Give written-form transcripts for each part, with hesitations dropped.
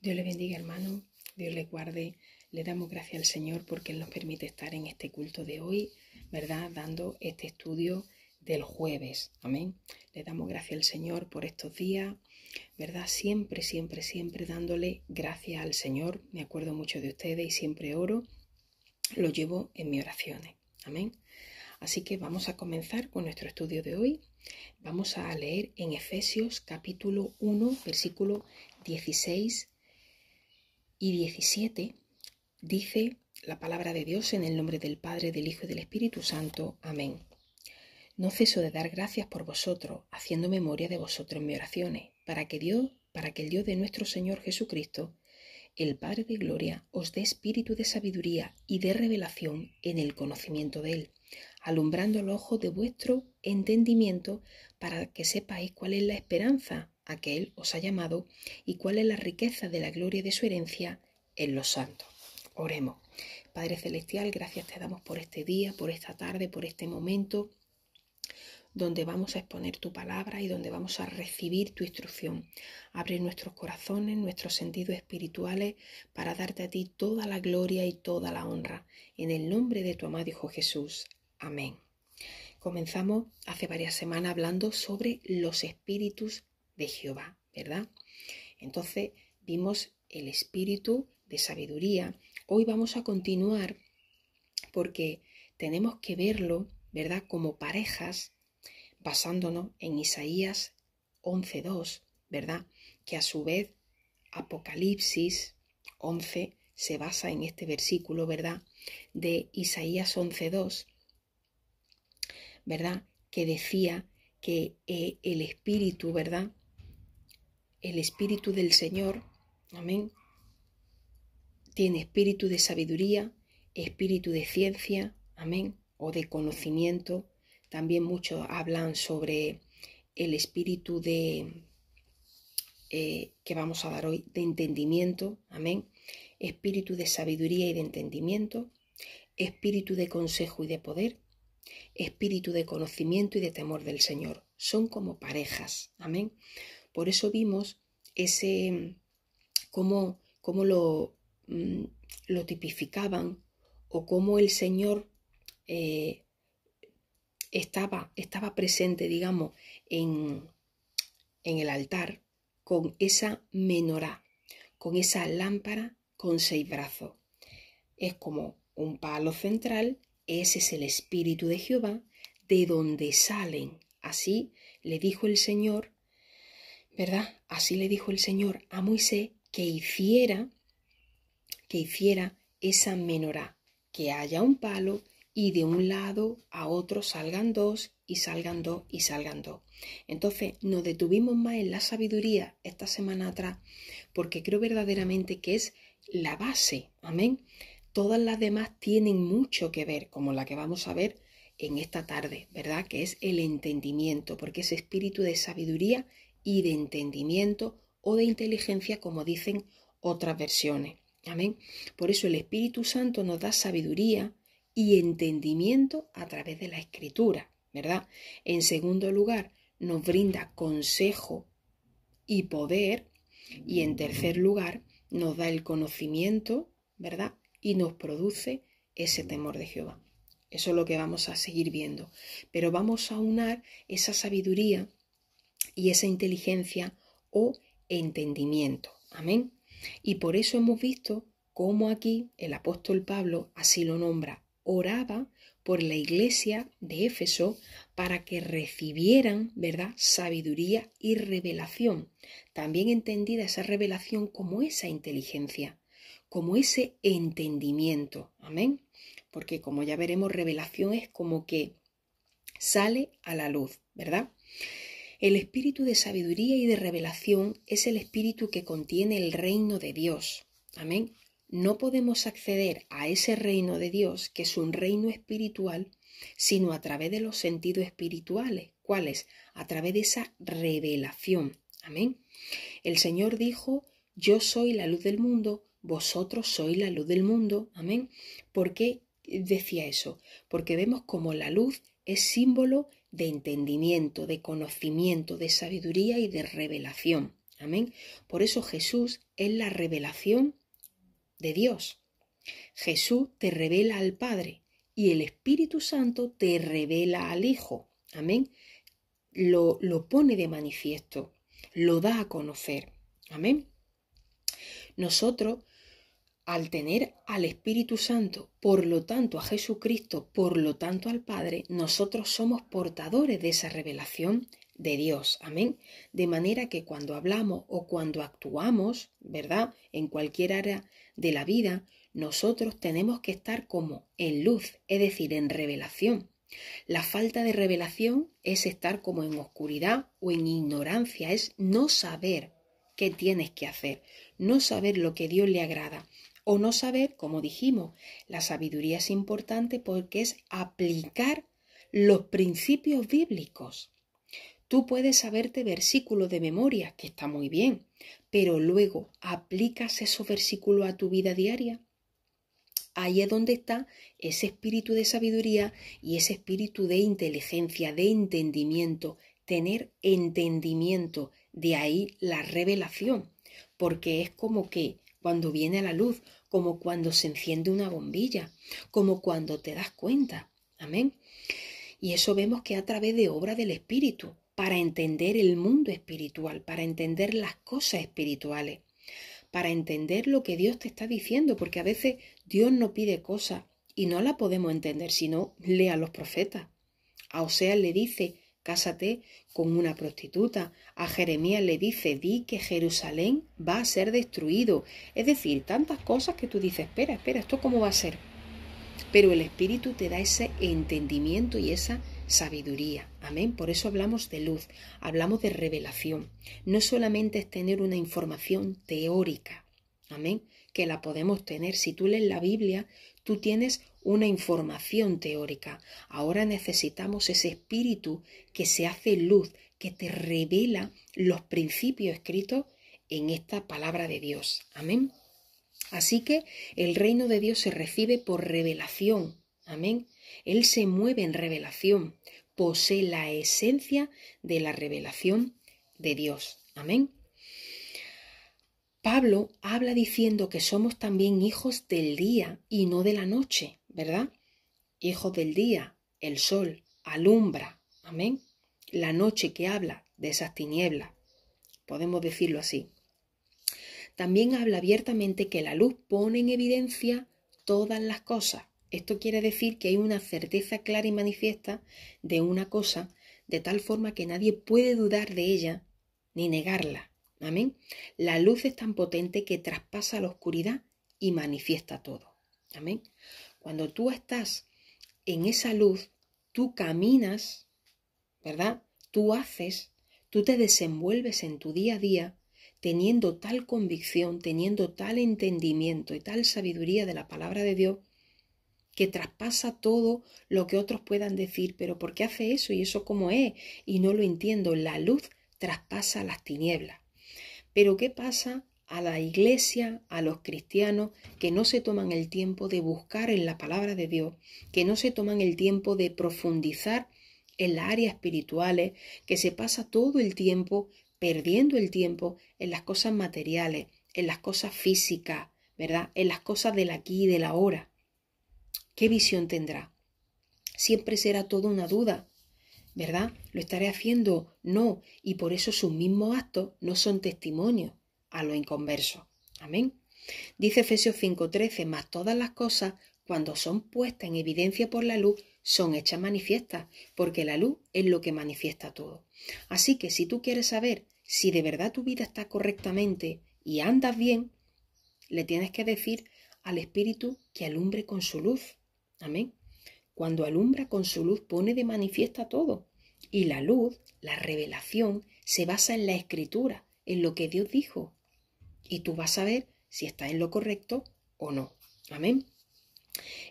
Dios le bendiga, hermano, Dios le guarde. Le damos gracias al Señor porque Él nos permite estar en este culto de hoy, ¿verdad? Dando este estudio del jueves. Amén. Le damos gracias al Señor por estos días, ¿verdad? Siempre dándole gracias al Señor. Me acuerdo mucho de ustedes y siempre oro. Lo llevo en mis oraciones. Amén. Así que vamos a comenzar con nuestro estudio de hoy. Vamos a leer en Efesios capítulo 1, versículo 16 y 17. Dice la palabra de Dios en el nombre del Padre, del Hijo y del Espíritu Santo. Amén. No ceso de dar gracias por vosotros, haciendo memoria de vosotros en mis oraciones, para que el Dios de nuestro Señor Jesucristo, el Padre de gloria, os dé espíritu de sabiduría y de revelación en el conocimiento de Él, alumbrando los ojos de vuestro entendimiento, para que sepáis cuál es la esperanza a que Él os ha llamado y cuál es la riqueza de la gloria de su herencia en los santos. Oremos. Padre Celestial, gracias te damos por este día, por esta tarde, por este momento donde vamos a exponer tu palabra y donde vamos a recibir tu instrucción. Abre nuestros corazones, nuestros sentidos espirituales para darte a ti toda la gloria y toda la honra. En el nombre de tu amado Hijo Jesús. Amén. Comenzamos hace varias semanas hablando sobre los espíritus de Jehová, ¿verdad? Entonces vimos el espíritu de sabiduría. Hoy vamos a continuar porque tenemos que verlo, ¿verdad?, como parejas, basándonos en Isaías 11:2, ¿verdad?, que a su vez Apocalipsis 11 se basa en este versículo, ¿verdad?, de Isaías 11:2, ¿verdad?, que decía que el espíritu, ¿verdad?, el espíritu del Señor, amén, tiene espíritu de sabiduría, espíritu de ciencia, amén, o de conocimiento. También muchos hablan sobre el espíritu de que vamos a dar hoy, de entendimiento, amén, espíritu de sabiduría y de entendimiento, espíritu de consejo y de poder, espíritu de conocimiento y de temor del Señor. Son como parejas, amén. Por eso vimos ese cómo lo tipificaban, o cómo el Señor estaba presente, digamos, en el altar con esa menorá, con esa lámpara con 6 brazos. Es como un palo central, ese es el Espíritu de Jehová, de donde salen. Así le dijo el Señor, ¿verdad? Así le dijo el Señor a Moisés que hiciera esa menorá, que haya un palo y de un lado a otro salgan 2 y salgan 2 y salgan 2. Entonces nos detuvimos más en la sabiduría esta semana atrás, porque creo verdaderamente que es la base, amén. Todas las demás tienen mucho que ver, como la que vamos a ver en esta tarde, ¿verdad?, que es el entendimiento, porque es espíritu de sabiduría y de entendimiento o de inteligencia, como dicen otras versiones. Amén. Por eso el Espíritu Santo nos da sabiduría y entendimiento a través de la Escritura, ¿verdad? En segundo lugar, nos brinda consejo y poder. Y en tercer lugar, nos da el conocimiento, ¿verdad?, y nos produce ese temor de Jehová. Eso es lo que vamos a seguir viendo. Pero vamos a unar esa sabiduría y esa inteligencia o entendimiento. Amén. Y por eso hemos visto cómo aquí el apóstol Pablo así lo nombra. Oraba por la iglesia de Éfeso para que recibieran, ¿verdad?, sabiduría y revelación. También entendida esa revelación como esa inteligencia, como ese entendimiento. Amén. Porque como ya veremos, revelación es como que sale a la luz, ¿verdad? El espíritu de sabiduría y de revelación es el espíritu que contiene el reino de Dios. Amén. No podemos acceder a ese reino de Dios, que es un reino espiritual, sino a través de los sentidos espirituales. ¿Cuáles? A través de esa revelación. Amén. El Señor dijo: yo soy la luz del mundo, vosotros sois la luz del mundo. Amén. ¿Por qué decía eso? Porque vemos como la luz es símbolo de entendimiento, de conocimiento, de sabiduría y de revelación. Amén. Por eso Jesús es la revelación de Dios. Jesús te revela al Padre y el Espíritu Santo te revela al Hijo. Amén. Lo pone de manifiesto, lo da a conocer. Amén. Nosotros, al tener al Espíritu Santo, por lo tanto a Jesucristo, por lo tanto al Padre, nosotros somos portadores de esa revelación de Dios. Amén. De manera que cuando hablamos o cuando actuamos, ¿verdad?, en cualquier área de la vida, nosotros tenemos que estar como en luz, es decir, en revelación. La falta de revelación es estar como en oscuridad o en ignorancia, es no saber qué tienes que hacer, no saber lo que Dios le agrada o no saber, como dijimos, la sabiduría es importante porque es aplicar los principios bíblicos. Tú puedes saberte versículos de memoria, que está muy bien, pero luego aplicas esos versículos a tu vida diaria. Ahí es donde está ese espíritu de sabiduría y ese espíritu de inteligencia, de entendimiento, tener entendimiento, de ahí la revelación, porque es como que cuando viene a la luz, como cuando se enciende una bombilla, como cuando te das cuenta. Amén. Y eso vemos que a través de obra del Espíritu, para entender el mundo espiritual, para entender las cosas espirituales, para entender lo que Dios te está diciendo, porque a veces Dios nos pide cosas y no la podemos entender, si no, lea a los profetas. A Oseas le dice, cásate con una prostituta. A Jeremías le dice, di que Jerusalén va a ser destruido. Es decir, tantas cosas que tú dices, espera, ¿esto cómo va a ser? Pero el Espíritu te da ese entendimiento y esa sabiduría. Amén. Por eso hablamos de luz, hablamos de revelación. No solamente es tener una información teórica. Amén. Que la podemos tener. Si tú lees la Biblia, tú tienes una información teórica. Ahora necesitamos ese Espíritu que se hace luz, que te revela los principios escritos en esta palabra de Dios. Amén. Así que el reino de Dios se recibe por revelación. Amén. Él se mueve en revelación, posee la esencia de la revelación de Dios. Amén. Pablo habla diciendo que somos también hijos del día y no de la noche, ¿verdad? Hijos del día, el sol alumbra. Amén. La noche que habla de esas tinieblas, podemos decirlo así. También habla abiertamente que la luz pone en evidencia todas las cosas. Esto quiere decir que hay una certeza clara y manifiesta de una cosa, de tal forma que nadie puede dudar de ella ni negarla. Amén. La luz es tan potente que traspasa la oscuridad y manifiesta todo. Amén. Cuando tú estás en esa luz, tú caminas, ¿verdad? Tú haces, tú te desenvuelves en tu día a día, teniendo tal convicción, teniendo tal entendimiento y tal sabiduría de la palabra de Dios, que traspasa todo lo que otros puedan decir, pero ¿por qué hace eso? ¿Y eso cómo es? Y no lo entiendo. La luz traspasa las tinieblas. Pero ¿qué pasa a la iglesia, a los cristianos que no se toman el tiempo de buscar en la palabra de Dios, que no se toman el tiempo de profundizar en las áreas espirituales, que se pasa todo el tiempo perdiendo el tiempo en las cosas materiales, en las cosas físicas, ¿verdad? En las cosas del aquí y del ahora? ¿Qué visión tendrá? Siempre será todo una duda, ¿verdad? ¿Lo estaré haciendo? No. Y por eso sus mismos actos no son testimonios a los inconversos. Amén. Dice Efesios 5:13, mas todas las cosas, cuando son puestas en evidencia por la luz, son hechas manifiestas, porque la luz es lo que manifiesta todo. Así que si tú quieres saber si de verdad tu vida está correctamente y andas bien, le tienes que decir al Espíritu que alumbre con su luz. Amén. Cuando alumbra con su luz pone de manifiesta todo. Y la luz, la revelación, se basa en la Escritura, en lo que Dios dijo. Y tú vas a ver si está en lo correcto o no. Amén.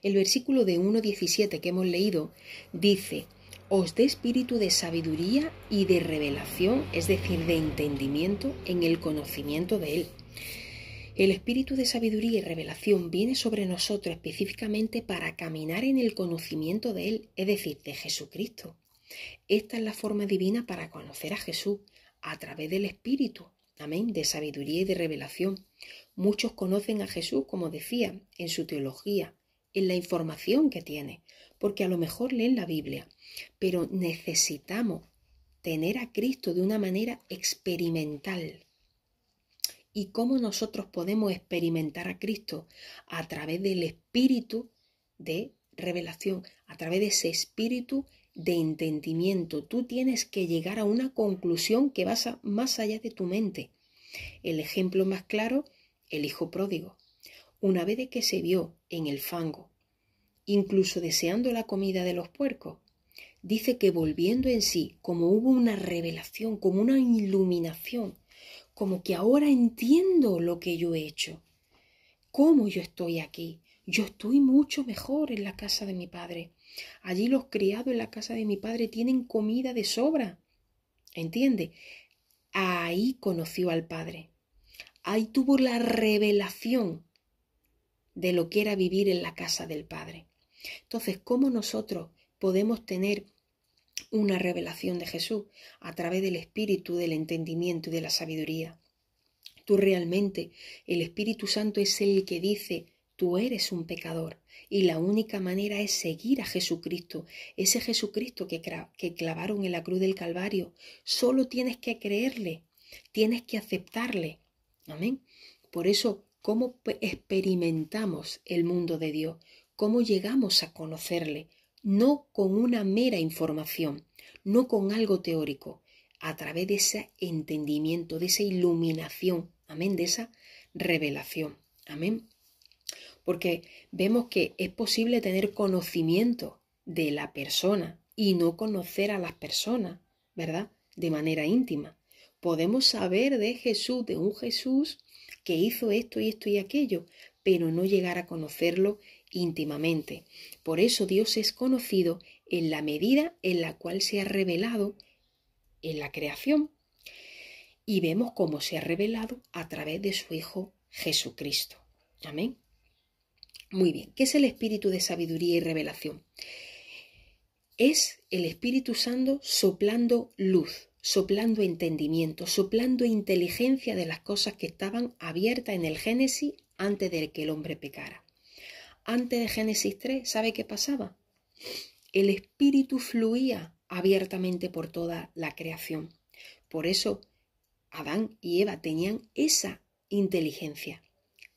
El versículo de 1:17 que hemos leído dice, os dé espíritu de sabiduría y de revelación, es decir, de entendimiento en el conocimiento de Él. El espíritu de sabiduría y revelación viene sobre nosotros específicamente para caminar en el conocimiento de Él, es decir, de Jesucristo. Esta es la forma divina para conocer a Jesús, a través del Espíritu. amén, de sabiduría y de revelación. Muchos conocen a Jesús, como decía, en su teología, en la información que tiene, porque a lo mejor leen la Biblia, pero necesitamos tener a Cristo de una manera experimental. ¿Y cómo nosotros podemos experimentar a Cristo? A través del espíritu de revelación, a través de ese espíritu de entendimiento. Tú tienes que llegar a una conclusión que va más allá de tu mente. El ejemplo más claro, el hijo pródigo. Una vez de que se vio en el fango, incluso deseando la comida de los puercos, dice que volviendo en sí, como hubo una revelación, como una iluminación, como que ahora entiendo lo que yo he hecho, cómo yo estoy aquí. Yo estoy mucho mejor en la casa de mi padre. Allí los criados en la casa de mi padre tienen comida de sobra. ¿Entiende? Ahí conoció al Padre. Ahí tuvo la revelación de lo que era vivir en la casa del Padre. Entonces, ¿cómo nosotros podemos tener una revelación de Jesús? A través del Espíritu, del entendimiento y de la sabiduría. Tú realmente, el Espíritu Santo es el que dice, tú eres un pecador y la única manera es seguir a Jesucristo, ese Jesucristo que clavaron en la cruz del Calvario. Solo tienes que creerle, tienes que aceptarle. Amén. Por eso, ¿cómo experimentamos el mundo de Dios? ¿Cómo llegamos a conocerle? No con una mera información, no con algo teórico, a través de ese entendimiento, de esa iluminación, amén, de esa revelación, amén. Porque vemos que es posible tener conocimiento de la persona y no conocer a las personas, ¿verdad? De manera íntima. Podemos saber de Jesús, de un Jesús que hizo esto y esto y aquello, pero no llegar a conocerlo íntimamente. Por eso Dios es conocido en la medida en la cual se ha revelado en la creación. Y vemos cómo se ha revelado a través de su Hijo Jesucristo. Amén. Muy bien, ¿qué es el espíritu de sabiduría y revelación? Es el Espíritu Santo soplando luz, soplando entendimiento, soplando inteligencia de las cosas que estaban abiertas en el Génesis antes de que el hombre pecara. Antes de Génesis 3, ¿sabe qué pasaba? El Espíritu fluía abiertamente por toda la creación. Por eso Adán y Eva tenían esa inteligencia.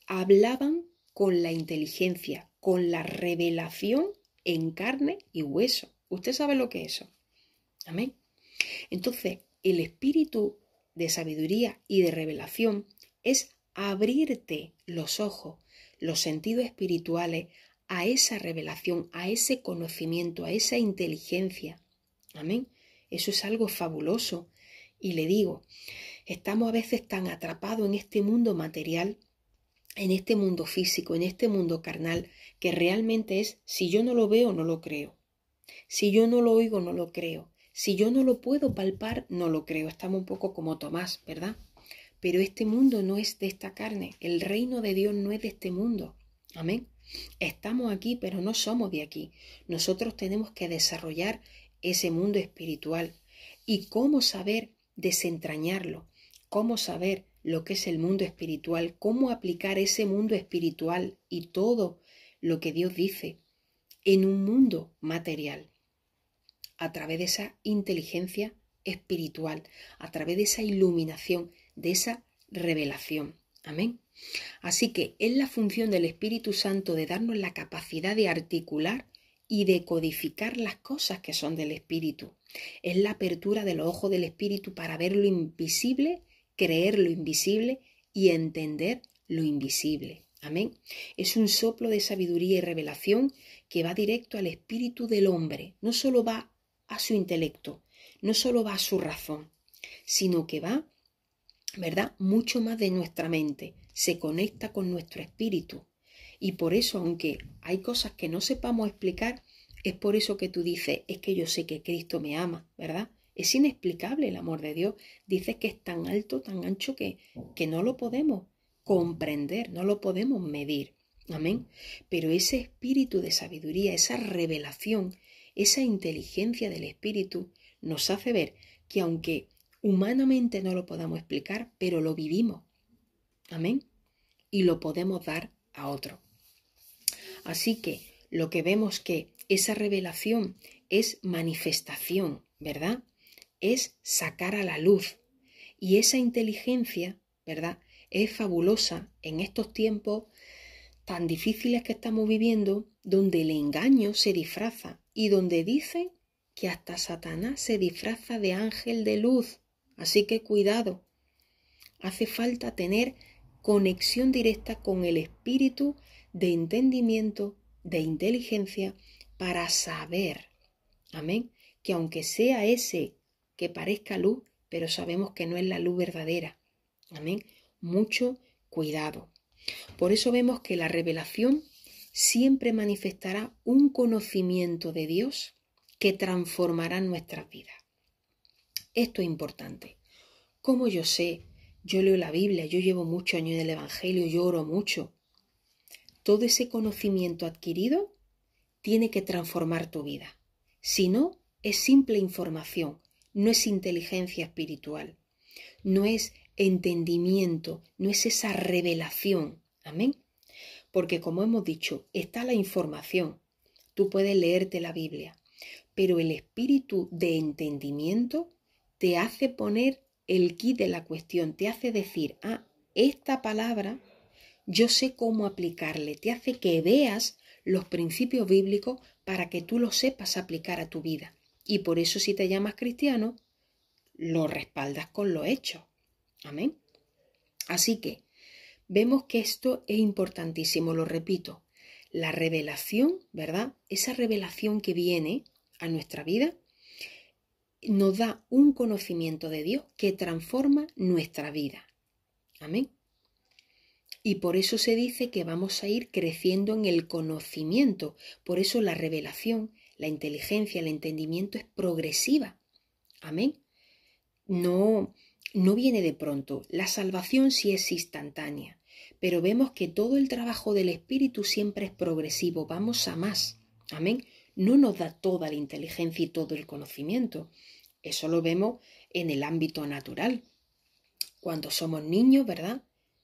Hablaban con la inteligencia, con la revelación en carne y hueso. ¿Usted sabe lo que es eso? Amén. Entonces, el espíritu de sabiduría y de revelación es abrirte los ojos, los sentidos espirituales a esa revelación, a ese conocimiento, a esa inteligencia. Amén. Eso es algo fabuloso. Y le digo, estamos a veces tan atrapados en este mundo material, en este mundo físico, en este mundo carnal, que realmente es, si yo no lo veo, no lo creo. Si yo no lo oigo, no lo creo. Si yo no lo puedo palpar, no lo creo. Estamos un poco como Tomás, ¿verdad? Pero este mundo no es de esta carne. El reino de Dios no es de este mundo. Amén. Estamos aquí, pero no somos de aquí. Nosotros tenemos que desarrollar ese mundo espiritual. ¿Y cómo saber desentrañarlo? ¿Cómo saber lo que es el mundo espiritual? ¿Cómo aplicar ese mundo espiritual y todo lo que Dios dice en un mundo material? A través de esa inteligencia espiritual, a través de esa iluminación, de esa revelación. Amén. Así que es la función del Espíritu Santo de darnos la capacidad de articular y de codificar las cosas que son del Espíritu. Es la apertura de los ojos del Espíritu para ver lo invisible, creer lo invisible y entender lo invisible. Amén. Es un soplo de sabiduría y revelación que va directo al espíritu del hombre. No solo va a su intelecto, no solo va a su razón, sino que va, ¿verdad?, mucho más de nuestra mente. Se conecta con nuestro espíritu. Y por eso, aunque hay cosas que no sepamos explicar, es por eso que tú dices, es que yo sé que Cristo me ama, ¿verdad? Es inexplicable el amor de Dios. Dices que es tan alto, tan ancho que no lo podemos comprender, no lo podemos medir. Amén. Pero ese espíritu de sabiduría, esa revelación, esa inteligencia del espíritu nos hace ver que aunque humanamente no lo podamos explicar, pero lo vivimos. Amén. Y lo podemos dar a otro. Así que lo que vemos que esa revelación es manifestación, ¿verdad? Es sacar a la luz. Y esa inteligencia, ¿verdad? Es fabulosa en estos tiempos tan difíciles que estamos viviendo, donde el engaño se disfraza y donde dicen que hasta Satanás se disfraza de ángel de luz. Así que cuidado. Hace falta tener conexión directa con el espíritu de entendimiento, de inteligencia, para saber, amén, que aunque sea ese que parezca luz, pero sabemos que no es la luz verdadera, amén, mucho cuidado. Por eso vemos que la revelación siempre manifestará un conocimiento de Dios que transformará nuestras vidas. Esto es importante. ¿Cómo yo sé? Yo leo la Biblia, yo llevo muchos años en el Evangelio, yo oro mucho. Todo ese conocimiento adquirido tiene que transformar tu vida. Si no, es simple información, no es inteligencia espiritual, no es entendimiento, no es esa revelación. Amén. Porque como hemos dicho, está la información. Tú puedes leerte la Biblia, pero el espíritu de entendimiento te hace poner el quid de la cuestión, te hace decir, esta palabra yo sé cómo aplicarle, te hace que veas los principios bíblicos para que tú los sepas aplicar a tu vida. Y por eso si te llamas cristiano, lo respaldas con los hechos. Amén. Así que vemos que esto es importantísimo, lo repito. La revelación, ¿verdad? Esa revelación que viene a nuestra vida nos da un conocimiento de Dios que transforma nuestra vida. Amén. Y por eso se dice que vamos a ir creciendo en el conocimiento. Por eso la revelación, la inteligencia, el entendimiento es progresiva. Amén. No viene de pronto. La salvación sí es instantánea. Pero vemos que todo el trabajo del Espíritu siempre es progresivo. Vamos a más. Amén. No nos da toda la inteligencia y todo el conocimiento. Eso lo vemos en el ámbito natural. Cuando somos niños, ¿verdad?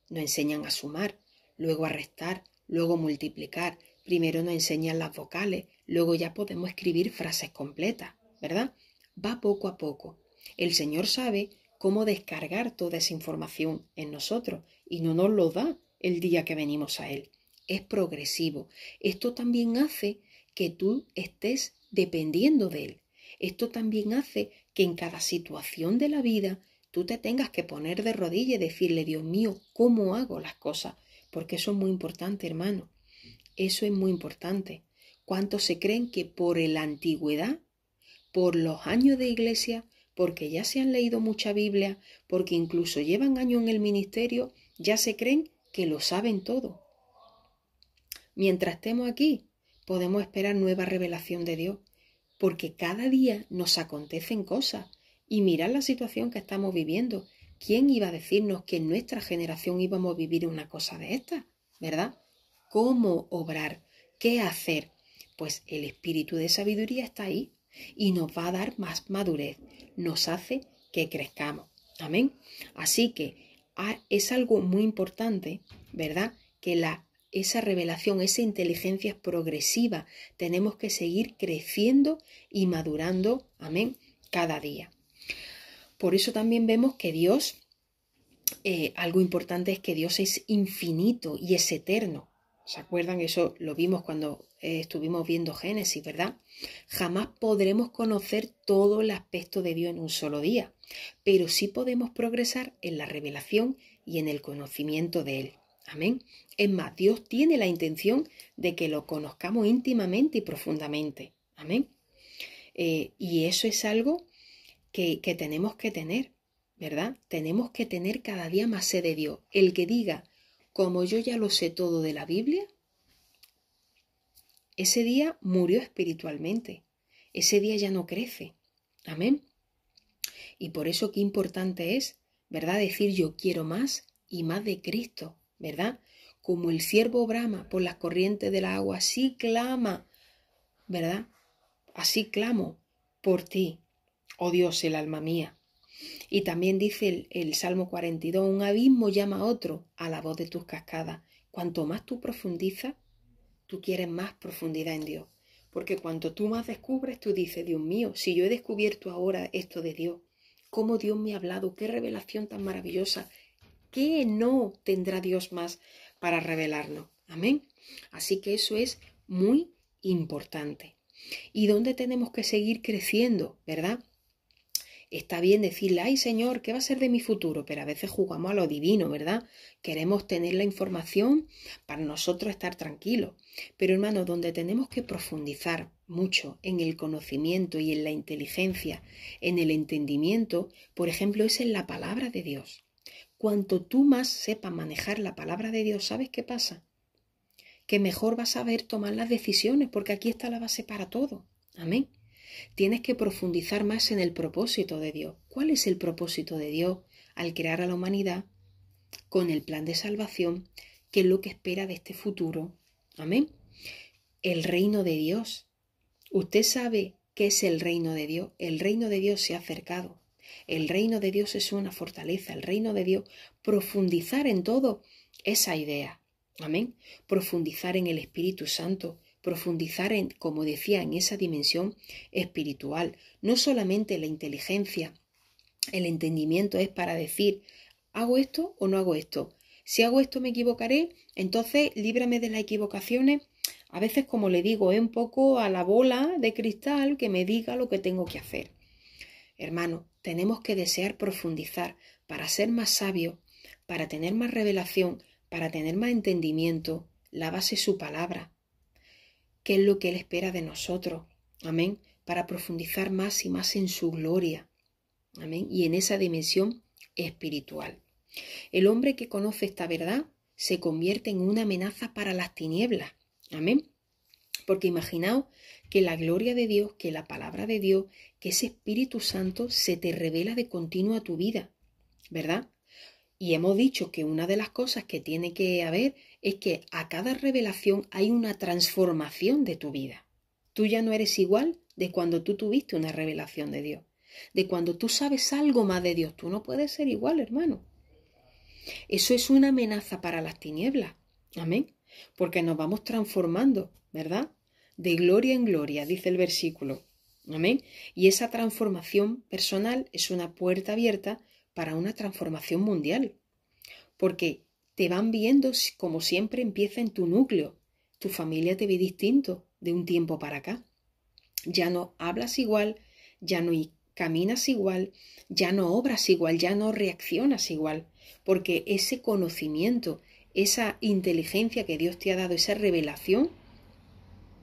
Nos enseñan a sumar, luego a restar, luego multiplicar. Primero nos enseñan las vocales, luego ya podemos escribir frases completas, ¿verdad? Va poco a poco. El Señor sabe cómo descargar toda esa información en nosotros y no nos lo da el día que venimos a Él. Es progresivo. Esto también hace que tú estés dependiendo de Él. Esto también hace que en cada situación de la vida tú te tengas que poner de rodillas y decirle, Dios mío, ¿cómo hago las cosas? Porque eso es muy importante, hermano. Eso es muy importante. ¿Cuántos se creen que por la antigüedad, por los años de iglesia, porque ya se han leído mucha Biblia, porque incluso llevan años en el ministerio, ya se creen que lo saben todo? Mientras estemos aquí, podemos esperar nueva revelación de Dios, porque cada día nos acontecen cosas. Y mirad la situación que estamos viviendo. ¿Quién iba a decirnos que en nuestra generación íbamos a vivir una cosa de esta? ¿Verdad? ¿Cómo obrar? ¿Qué hacer? Pues el espíritu de sabiduría está ahí y nos va a dar más madurez. Nos hace que crezcamos. Amén. Así que es algo muy importante, ¿verdad? Que esa revelación, esa inteligencia es progresiva. Tenemos que seguir creciendo y madurando, amén, cada día. Por eso también vemos que Dios, algo importante es que Dios es infinito y es eterno. ¿Se acuerdan? Eso lo vimos cuando estuvimos viendo Génesis, ¿verdad? Jamás podremos conocer todo el aspecto de Dios en un solo día, pero sí podemos progresar en la revelación y en el conocimiento de Él. Amén. Es más, Dios tiene la intención de que lo conozcamos íntimamente y profundamente. Amén. Y eso es algo que tenemos que tener, ¿verdad? Tenemos que tener cada día más sed de Dios. El que diga, como yo ya lo sé todo de la Biblia, ese día murió espiritualmente. Ese día ya no crece. Amén. Y por eso qué importante es, ¿verdad? Decir yo quiero más y más de Cristo, ¿verdad? Como el ciervo brama por las corrientes del agua, así clama, ¿verdad? Así clamo por ti, oh Dios, el alma mía. Y también dice el Salmo 42, un abismo llama a otro a la voz de tus cascadas. Cuanto más tú profundizas, tú quieres más profundidad en Dios. Porque cuanto tú más descubres, tú dices, Dios mío, si yo he descubierto ahora esto de Dios, cómo Dios me ha hablado, qué revelación tan maravillosa, ¿qué no tendrá Dios más para revelarnos? Amén. Así que eso es muy importante. ¿Y dónde tenemos que seguir creciendo, verdad? Está bien decirle, ay Señor, ¿qué va a ser de mi futuro? Pero a veces jugamos a lo divino, ¿verdad? Queremos tener la información para nosotros estar tranquilos. Pero hermano, donde tenemos que profundizar mucho en el conocimiento y en la inteligencia, en el entendimiento, por ejemplo, es en la palabra de Dios. Cuanto tú más sepas manejar la palabra de Dios, ¿sabes qué pasa? Que mejor vas a saber tomar las decisiones, porque aquí está la base para todo. Amén. Tienes que profundizar más en el propósito de Dios. ¿Cuál es el propósito de Dios al crear a la humanidad con el plan de salvación? ¿Qué es lo que espera de este futuro? Amén. El reino de Dios. ¿Usted sabe qué es el reino de Dios? El reino de Dios se ha acercado. El reino de Dios es una fortaleza. El reino de Dios, profundizar en todo esa idea. Amén. Profundizar en el Espíritu Santo. Profundizar en, como decía, en esa dimensión espiritual. No solamente la inteligencia, el entendimiento es para decir, ¿hago esto o no hago esto? Si hago esto me equivocaré, entonces líbrame de las equivocaciones. A veces, como le digo, es un poco a la bola de cristal que me diga lo que tengo que hacer. Hermano, tenemos que desear profundizar para ser más sabios, para tener más revelación, para tener más entendimiento. La base es su palabra. ¿Qué es lo que Él espera de nosotros? Amén. Para profundizar más y más en su gloria. Amén. Y en esa dimensión espiritual. El hombre que conoce esta verdad se convierte en una amenaza para las tinieblas. Amén. Porque imaginaos que la gloria de Dios, que la palabra de Dios, que ese Espíritu Santo se te revela de continuo a tu vida, ¿verdad? Y hemos dicho que una de las cosas que tiene que haber es que a cada revelación hay una transformación de tu vida. Tú ya no eres igual de cuando tú tuviste una revelación de Dios. De cuando tú sabes algo más de Dios. Tú no puedes ser igual, hermano. Eso es una amenaza para las tinieblas. Amén. Porque nos vamos transformando, ¿verdad? De gloria en gloria, dice el versículo. Amén. Y esa transformación personal es una puerta abierta para una transformación mundial. Porque te van viendo como siempre empieza en tu núcleo. Tu familia te ve distinto de un tiempo para acá. Ya no hablas igual, ya no caminas igual, ya no obras igual, ya no reaccionas igual. Porque ese conocimiento, esa inteligencia que Dios te ha dado, esa revelación,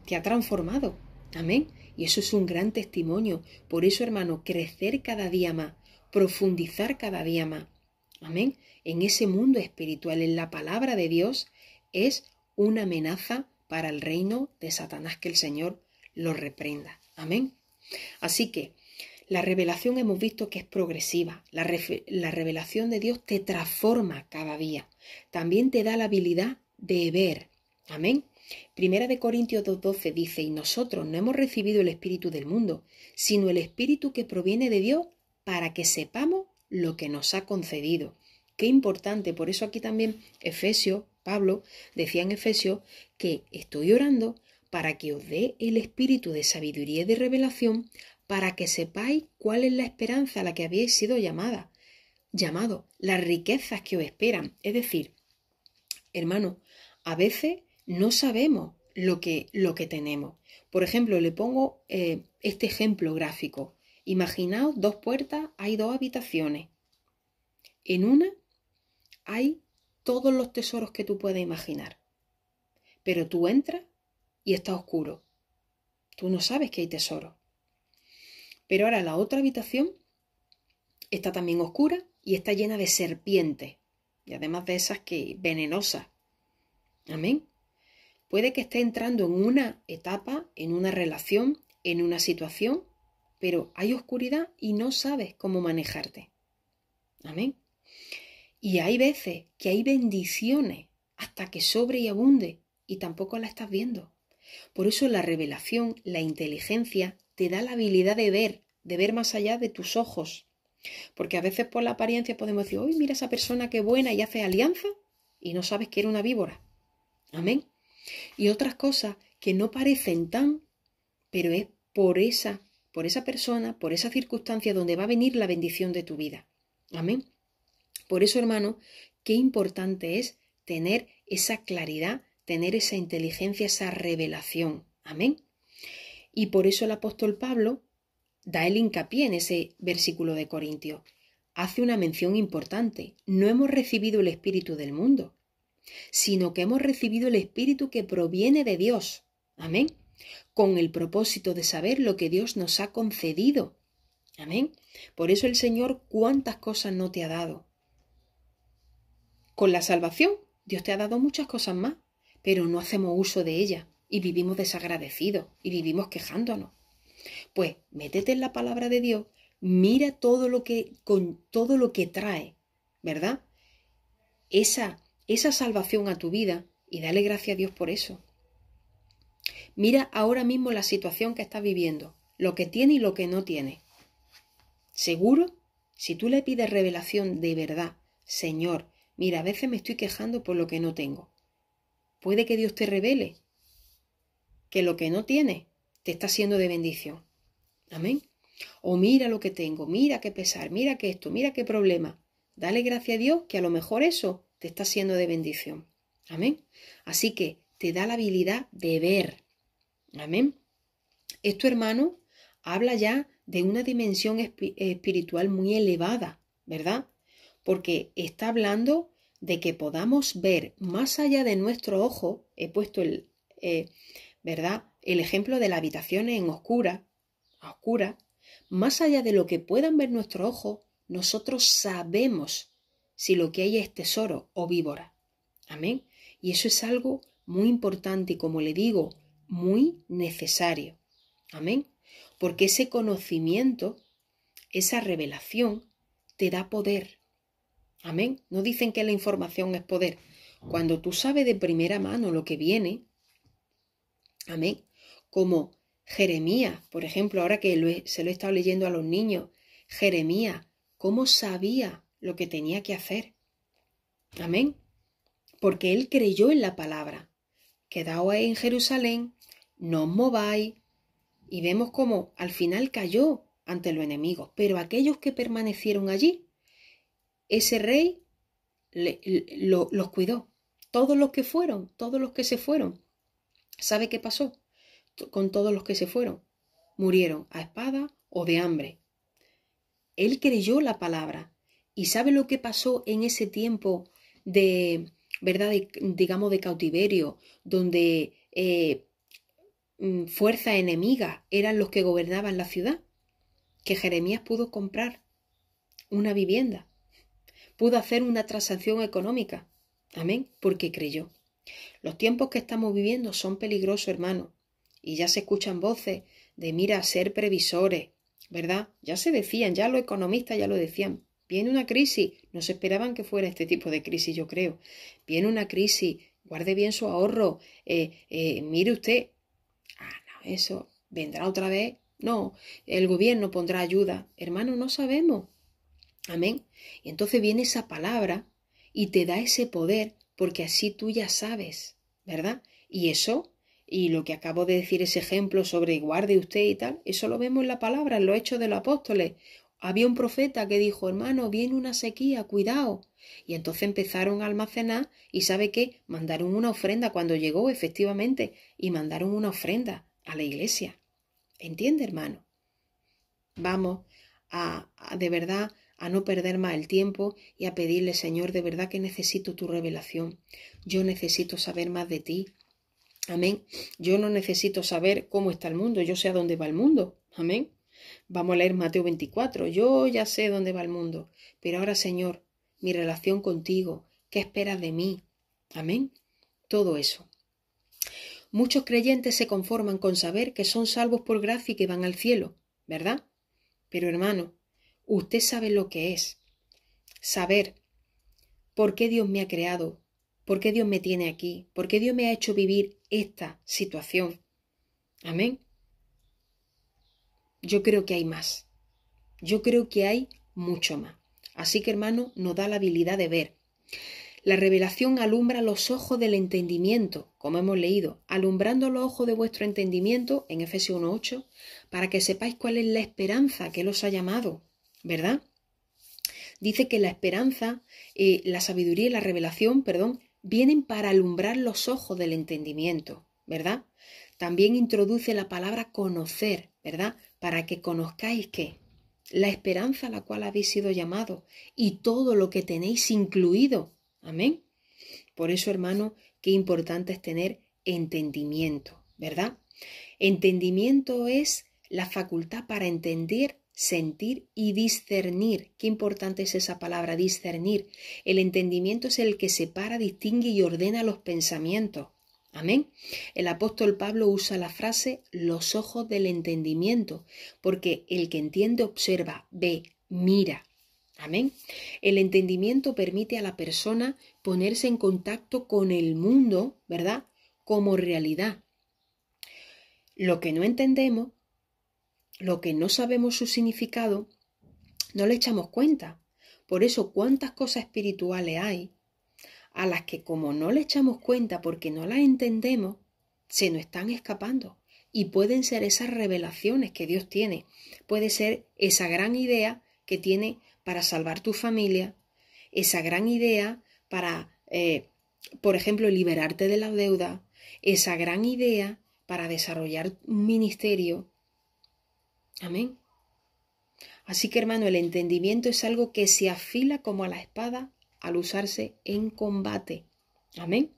te ha transformado. Amén. Y eso es un gran testimonio. Por eso, hermano, crecer cada día más, profundizar cada día más. Amén. En ese mundo espiritual, en la palabra de Dios, es una amenaza para el reino de Satanás, que el Señor lo reprenda. Amén. Así que la revelación hemos visto que es progresiva. La revelación de Dios te transforma cada día. También te da la habilidad de ver. Amén. Primera de Corintios 2:12 dice, y nosotros no hemos recibido el espíritu del mundo, sino el espíritu que proviene de Dios para que sepamos lo que nos ha concedido. Qué importante. Por eso aquí también Efesios, Pablo decía en Efesios que estoy orando para que os dé el espíritu de sabiduría y de revelación para que sepáis cuál es la esperanza a la que habéis sido llamado, las riquezas que os esperan. Es decir, hermano, a veces no sabemos lo que tenemos. Por ejemplo, le pongo este ejemplo gráfico. Imaginaos 2 puertas, hay 2 habitaciones. En una hay todos los tesoros que tú puedes imaginar. Pero tú entras y está oscuro. Tú no sabes que hay tesoros. Pero ahora la otra habitación está también oscura y está llena de serpientes. Y además de esas que venenosas. Amén. Puede que esté entrando en una etapa, en una relación, en una situación, pero hay oscuridad y no sabes cómo manejarte. Amén. Y hay veces que hay bendiciones hasta que sobre y abunde y tampoco la estás viendo. Por eso la revelación, la inteligencia, te da la habilidad de ver más allá de tus ojos. Porque a veces por la apariencia podemos decir, uy, mira esa persona qué buena y hace alianza y no sabes que era una víbora. Amén. Y otras cosas que no parecen tan, pero es por esa persona, por esa circunstancia donde va a venir la bendición de tu vida. Amén. Por eso, hermano, qué importante es tener esa claridad, tener esa inteligencia, esa revelación. Amén. Y por eso el apóstol Pablo da el hincapié en ese versículo de Corintios. Hace una mención importante. No hemos recibido el espíritu del mundo, sino que hemos recibido el espíritu que proviene de Dios. Amén. Con el propósito de saber lo que Dios nos ha concedido. Amén. Por eso el Señor cuántas cosas no te ha dado. Con la salvación, Dios te ha dado muchas cosas más, pero no hacemos uso de ellas y vivimos desagradecidos y vivimos quejándonos. Pues métete en la palabra de Dios, mira con todo lo que trae, ¿verdad? Esa salvación a tu vida y dale gracias a Dios por eso. Mira ahora mismo la situación que estás viviendo, lo que tiene y lo que no tiene. Seguro, si tú le pides revelación de verdad, Señor, mira, a veces me estoy quejando por lo que no tengo. Puede que Dios te revele que lo que no tienes te está siendo de bendición. Amén. O mira lo que tengo, mira qué pesar, mira qué esto, mira qué problema. Dale gracias a Dios que a lo mejor eso te está siendo de bendición. Amén. Así que te da la habilidad de ver. Amén. Esto, hermano, habla ya de una dimensión espiritual muy elevada, ¿verdad? Porque está hablando de que podamos ver más allá de nuestro ojo. He puesto ¿verdad? El ejemplo de la habitación a oscura, más allá de lo que puedan ver nuestros ojos, nosotros sabemos si lo que hay es tesoro o víbora. Amén. Y eso es algo muy importante y, como le digo, muy necesario. Amén. Porque ese conocimiento, esa revelación, te da poder. Amén. No dicen que la información es poder. Cuando tú sabes de primera mano lo que viene, amén, como Jeremías, por ejemplo, ahora que se lo he estado leyendo a los niños, Jeremías, ¿cómo sabía lo que tenía que hacer? Amén. Porque él creyó en la palabra. Quedaos en Jerusalén, no os mováis. Y vemos cómo al final cayó ante los enemigos. Pero aquellos que permanecieron allí, ese rey los cuidó. Todos los que se fueron. ¿Sabe qué pasó con todos los que se fueron? Murieron a espada o de hambre. Él creyó la palabra. ¿Y sabe lo que pasó en ese tiempo de, verdad, digamos, de cautiverio, donde fuerzas enemigas eran los que gobernaban la ciudad? Que Jeremías pudo comprar una vivienda, pudo hacer una transacción económica. Amén, porque creyó. Los tiempos que estamos viviendo son peligrosos, hermano. Y ya se escuchan voces de, mira, ser previsores, ¿verdad? Ya se decían, ya los economistas ya lo decían. Viene una crisis, no se esperaban que fuera este tipo de crisis, yo creo. Viene una crisis, guarde bien su ahorro, mire usted. No, eso vendrá otra vez. No, el gobierno pondrá ayuda. Hermano, no sabemos. Amén. Y entonces viene esa palabra y te da ese poder, porque así tú ya sabes, ¿verdad? Y eso, y lo que acabo de decir, ese ejemplo sobre guarde usted y tal, eso lo vemos en la palabra, en los Hechos de los Apóstoles. Había un profeta que dijo, hermano, viene una sequía, cuidado. Y entonces empezaron a almacenar y ¿sabe qué? Mandaron una ofrenda cuando llegó, efectivamente, y mandaron una ofrenda a la iglesia. ¿Entiende, hermano? Vamos de verdad, a no perder más el tiempo y a pedirle, Señor, de verdad que necesito tu revelación. Yo necesito saber más de ti. Amén. Yo no necesito saber cómo está el mundo, yo sé a dónde va el mundo. Amén. Vamos a leer Mateo 24. Yo ya sé dónde va el mundo. Pero ahora, Señor, mi relación contigo, ¿qué esperas de mí? Amén. Todo eso. Muchos creyentes se conforman con saber que son salvos por gracia y que van al cielo, ¿verdad? Pero hermano, usted sabe lo que es saber por qué Dios me ha creado, por qué Dios me tiene aquí, por qué Dios me ha hecho vivir esta situación. Amén. Yo creo que hay más. Yo creo que hay mucho más. Así que, hermano, nos da la habilidad de ver. La revelación alumbra los ojos del entendimiento, como hemos leído, alumbrando los ojos de vuestro entendimiento, en Efesios 1:8, para que sepáis cuál es la esperanza que Él os ha llamado, ¿verdad? Dice que la esperanza, la sabiduría y la revelación, vienen para alumbrar los ojos del entendimiento, ¿verdad? También introduce la palabra conocer, ¿verdad? Para que conozcáis ¿qué? La esperanza a la cual habéis sido llamados y todo lo que tenéis incluido. Amén. Por eso, hermano, qué importante es tener entendimiento, ¿verdad? Entendimiento es la facultad para entender, sentir y discernir. Qué importante es esa palabra, discernir. El entendimiento es el que separa, distingue y ordena los pensamientos. Amén. El apóstol Pablo usa la frase los ojos del entendimiento, porque el que entiende observa, ve, mira. Amén. El entendimiento permite a la persona ponerse en contacto con el mundo, ¿verdad? Como realidad. Lo que no entendemos, lo que no sabemos su significado, no le echamos cuenta. Por eso, ¿cuántas cosas espirituales hay a las que como no le echamos cuenta porque no las entendemos, se nos están escapando? Y pueden ser esas revelaciones que Dios tiene. Puede ser esa gran idea que tiene para salvar tu familia, esa gran idea para, por ejemplo, liberarte de la deuda, esa gran idea para desarrollar un ministerio. Amén. Así que, hermano, el entendimiento es algo que se afila como a la espada al usarse en combate. Amén.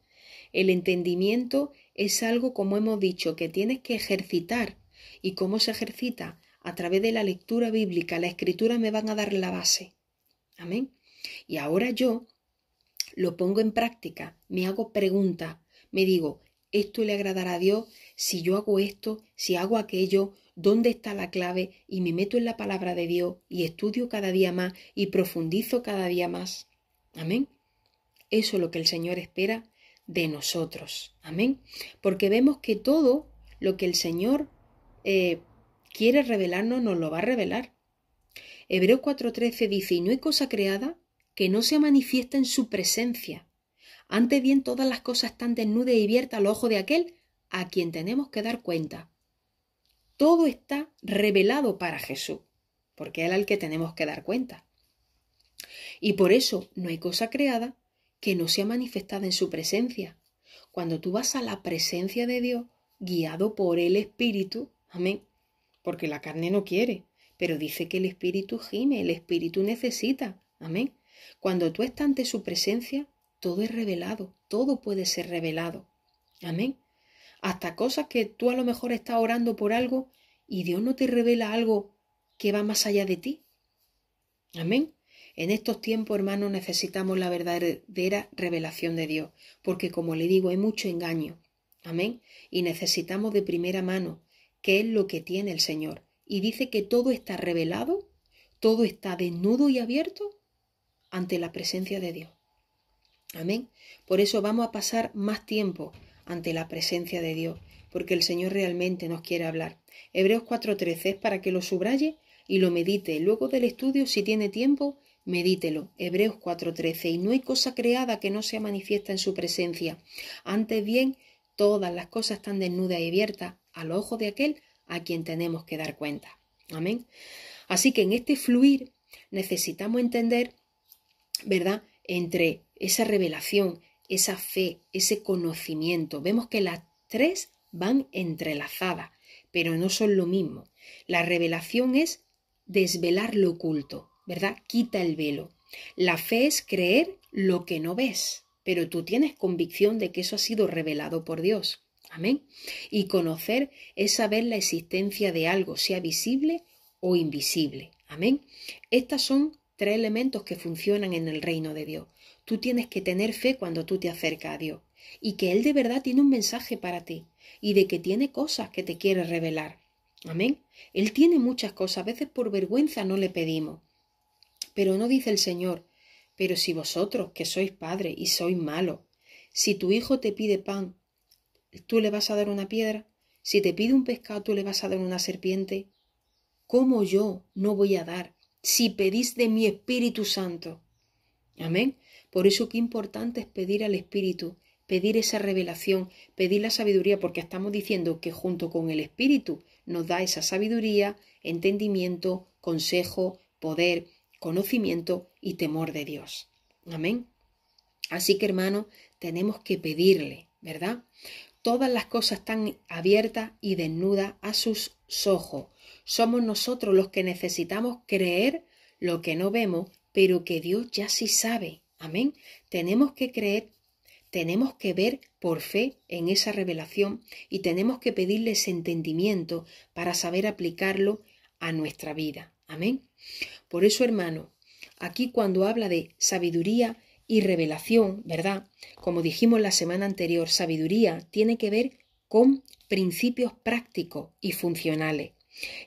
El entendimiento es algo, como hemos dicho, que tienes que ejercitar. ¿Y cómo se ejercita? A través de la lectura bíblica. La escritura me van a dar la base. Amén. Y ahora yo lo pongo en práctica, me hago preguntas, me digo, ¿esto le agradará a Dios? Si yo hago esto, si hago aquello, ¿dónde está la clave? Y me meto en la palabra de Dios y estudio cada día más y profundizo cada día más. Amén. Eso es lo que el Señor espera de nosotros. Amén. Porque vemos que todo lo que el Señor quiere revelarnos, nos lo va a revelar. Hebreos 4:13 dice, y no hay cosa creada que no se manifiesta en su presencia. Antes bien, todas las cosas están desnudas y abiertas al ojo de aquel a quien tenemos que dar cuenta. Todo está revelado para Jesús, porque Él es al que tenemos que dar cuenta. Y por eso no hay cosa creada que no sea manifestada en su presencia. Cuando tú vas a la presencia de Dios, guiado por el Espíritu, amén, porque la carne no quiere, pero dice que el Espíritu gime, el Espíritu necesita, amén. Cuando tú estás ante su presencia, todo es revelado, todo puede ser revelado, amén. Hasta cosas que tú a lo mejor estás orando por algo y Dios no te revela algo que va más allá de ti, amén. En estos tiempos, hermanos, necesitamos la verdadera revelación de Dios, porque como le digo, hay mucho engaño, amén, y necesitamos de primera mano qué es lo que tiene el Señor. Y dice que todo está revelado, todo está desnudo y abierto ante la presencia de Dios. Amén. Por eso vamos a pasar más tiempo ante la presencia de Dios, porque el Señor realmente nos quiere hablar. Hebreos 4:13 es para que lo subraye y lo medite. Luego del estudio, si tiene tiempo, medítelo. Hebreos 4:13. Y no hay cosa creada que no sea manifiesta en su presencia. Antes bien, todas las cosas están desnudas y abiertas al ojo de aquel a quien tenemos que dar cuenta. Amén. Así que en este fluir necesitamos entender, ¿verdad?, entre esa revelación, esa fe, ese conocimiento. Vemos que las tres van entrelazadas, pero no son lo mismo. La revelación es desvelar lo oculto, ¿verdad? Quita el velo. La fe es creer lo que no ves, pero tú tienes convicción de que eso ha sido revelado por Dios. Amén. Y conocer es saber la existencia de algo, sea visible o invisible. Amén. Estas son tres elementos que funcionan en el reino de Dios. Tú tienes que tener fe cuando tú te acercas a Dios y que Él de verdad tiene un mensaje para ti y de que tiene cosas que te quiere revelar. Amén. Él tiene muchas cosas, a veces por vergüenza no le pedimos. Pero no dice el Señor, pero si vosotros que sois padres y sois malos, si tu hijo te pide pan, ¿tú le vas a dar una piedra? Si te pide un pescado, ¿tú le vas a dar una serpiente? ¿Cómo yo no voy a dar si pedís de mi Espíritu Santo. Amén. Por eso qué importante es pedir al Espíritu, pedir esa revelación, pedir la sabiduría, porque estamos diciendo que junto con el Espíritu nos da esa sabiduría, entendimiento, consejo, poder, conocimiento y temor de Dios. Amén. Así que, hermanos, tenemos que pedirle, ¿verdad? Todas las cosas están abiertas y desnudas a sus ojos. Somos nosotros los que necesitamos creer lo que no vemos, pero que Dios ya sí sabe. Amén. Tenemos que creer, tenemos que ver por fe en esa revelación y tenemos que pedirle ese entendimiento para saber aplicarlo a nuestra vida. Amén. Por eso, hermano, aquí cuando habla de sabiduría y revelación, ¿verdad? Como dijimos la semana anterior, sabiduría tiene que ver con principios prácticos y funcionales.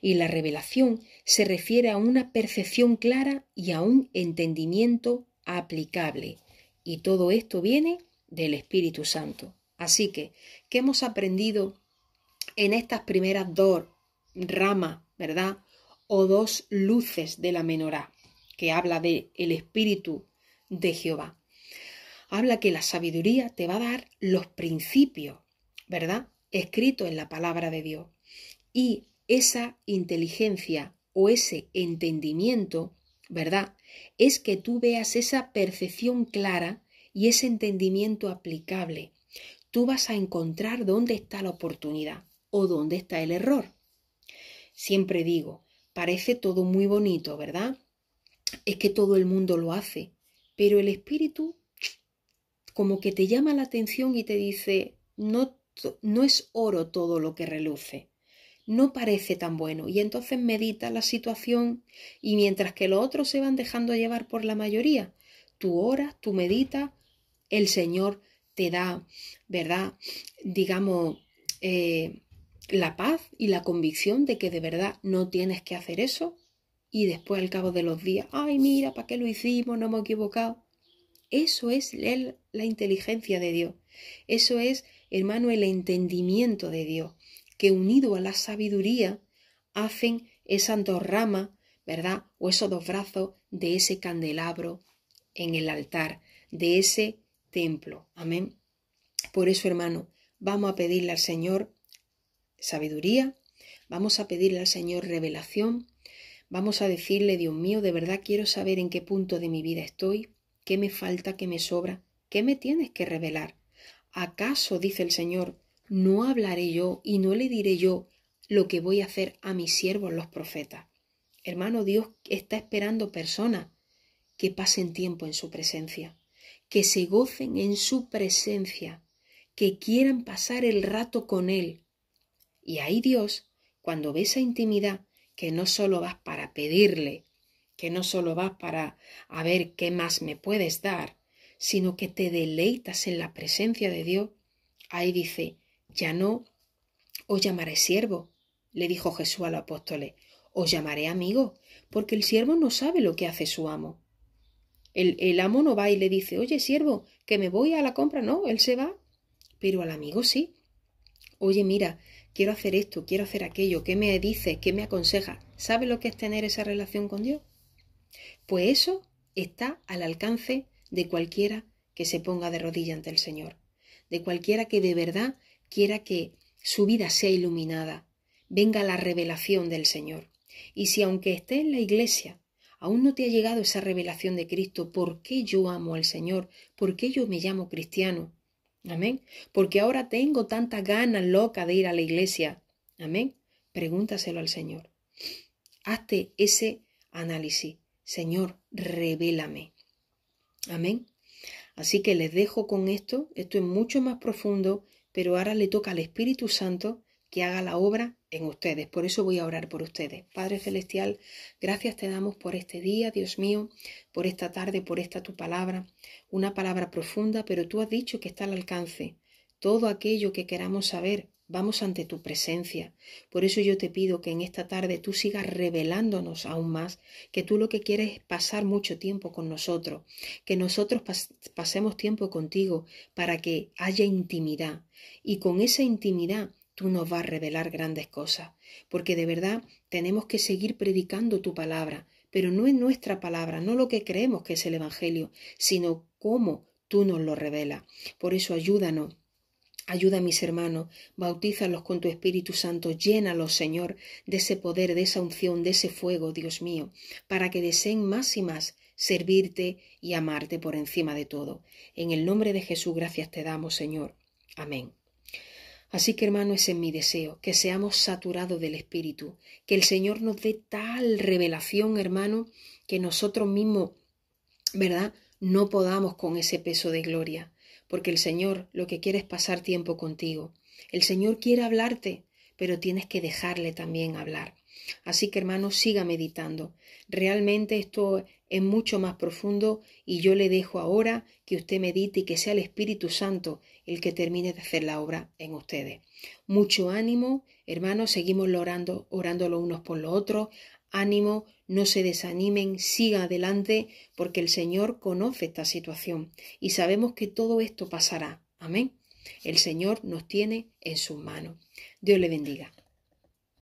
Y la revelación se refiere a una percepción clara y a un entendimiento aplicable. Y todo esto viene del Espíritu Santo. Así que, ¿qué hemos aprendido en estas primeras dos ramas, ¿verdad? O dos luces de la menorá, que habla del Espíritu de Jehová? Habla que la sabiduría te va a dar los principios, ¿verdad? Escritos en la palabra de Dios. Y esa inteligencia o ese entendimiento, ¿verdad? Es que tú veas esa percepción clara y ese entendimiento aplicable. Tú vas a encontrar dónde está la oportunidad o dónde está el error. Siempre digo, parece todo muy bonito, ¿verdad? Es que todo el mundo lo hace, pero el Espíritu como que te llama la atención y te dice, no es oro todo lo que reluce. No parece tan bueno. Y entonces medita la situación y mientras que los otros se van dejando llevar por la mayoría, tú oras, tú meditas, el Señor te da, ¿verdad? Digamos, la paz y la convicción de que de verdad no tienes que hacer eso. Y después al cabo de los días, ay, mira, ¿para qué lo hicimos? No hemos equivocado. Eso es la inteligencia de Dios. Eso es, hermano, el entendimiento de Dios, que unido a la sabiduría hacen esas dos ramas, ¿verdad? O esos dos brazos de ese candelabro en el altar, de ese templo. Amén. Por eso, hermano, vamos a pedirle al Señor sabiduría, vamos a pedirle al Señor revelación, vamos a decirle, Dios mío, de verdad quiero saber en qué punto de mi vida estoy, qué me falta, qué me sobra, qué me tienes que revelar. ¿Acaso, dice el Señor, no hablaré yo y no le diré yo lo que voy a hacer a mis siervos los profetas? Hermano, Dios está esperando personas que pasen tiempo en su presencia, que se gocen en su presencia, que quieran pasar el rato con Él. Y ahí Dios, cuando ve esa intimidad, que no solo vas para pedirle, que no solo vas para a ver qué más me puedes dar, sino que te deleitas en la presencia de Dios, ahí dice, ya no os llamaré siervo, le dijo Jesús a los apóstoles, os llamaré amigo, porque el siervo no sabe lo que hace su amo. El amo no va y le dice, oye siervo, que me voy a la compra, no, él se va, pero al amigo sí. Oye, mira, quiero hacer esto, quiero hacer aquello, ¿qué me dices? ¿Qué me aconsejas? ¿Sabe lo que es tener esa relación con Dios? Pues eso está al alcance de cualquiera que se ponga de rodilla ante el Señor, de cualquiera que de verdad quiera que su vida sea iluminada, venga la revelación del Señor. Y si aunque esté en la iglesia, aún no te ha llegado esa revelación de Cristo, ¿por qué yo amo al Señor? ¿Por qué yo me llamo cristiano? Amén. Porque ahora tengo tantas ganas locas de ir a la iglesia. Amén. Pregúntaselo al Señor. Hazte ese análisis. Señor, revélame. Amén. Así que les dejo con esto. Esto es mucho más profundo, pero ahora le toca al Espíritu Santo que haga la obra en ustedes. Por eso voy a orar por ustedes. Padre Celestial, gracias te damos por este día, Dios mío, por esta tarde, por esta tu palabra. Una palabra profunda, pero tú has dicho que está al alcance. Todo aquello que queramos saber, vamos ante tu presencia. Por eso yo te pido que en esta tarde tú sigas revelándonos aún más, que tú lo que quieres es pasar mucho tiempo con nosotros, que nosotros pasemos tiempo contigo para que haya intimidad. Y con esa intimidad tú nos vas a revelar grandes cosas, porque de verdad tenemos que seguir predicando tu palabra, pero no es nuestra palabra, no lo que creemos que es el Evangelio, sino cómo tú nos lo revelas. Por eso ayúdanos. Ayuda a mis hermanos, bautízalos con tu Espíritu Santo, llénalos, Señor, de ese poder, de esa unción, de ese fuego, Dios mío, para que deseen más y más servirte y amarte por encima de todo. En el nombre de Jesús, gracias te damos, Señor. Amén. Así que, hermano, ese es mi deseo, que seamos saturados del Espíritu, que el Señor nos dé tal revelación, hermano, que nosotros mismos, ¿verdad?, no podamos con ese peso de gloria. Porque el Señor lo que quiere es pasar tiempo contigo. El Señor quiere hablarte, pero tienes que dejarle también hablar. Así que, hermano, siga meditando. Realmente esto es mucho más profundo y yo le dejo ahora que usted medite y que sea el Espíritu Santo el que termine de hacer la obra en ustedes. Mucho ánimo, hermanos, seguimos orando los unos por los otros. Ánimo, no se desanimen, sigan adelante, porque el Señor conoce esta situación y sabemos que todo esto pasará. Amén. El Señor nos tiene en sus manos. Dios le bendiga.